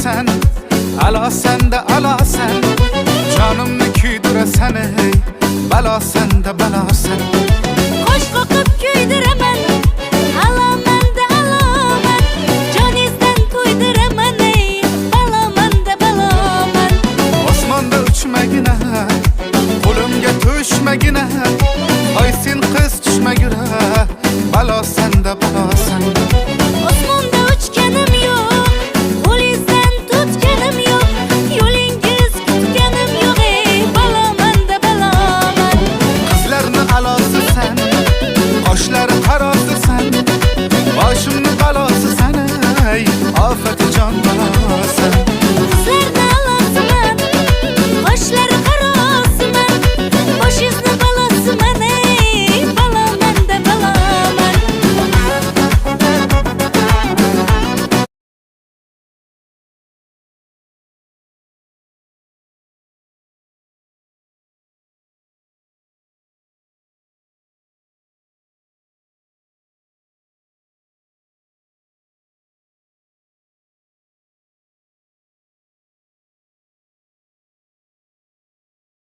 sen, ala sen de ala sen. Canımı küydüresen ey, bela sen de bela sen. Qo'sh qoqib kuydiraman, alaman da alaman. Joningizdan to'ydiraman ey, balaman da balaman. Osmonda uchmagina, qo'limga tushmagina. Hoy sen qiz tushmagura, balo sen de balo sen. Osmonda uchganim yo'q, qo'lingizdan tutganim yo'q. Yo'lingiz kutganim yo'q ey, balaman da balaman. Qizlarni alosi sen, qoshlari qarosi sen. Boshimni balosi sen ey, ofati jon.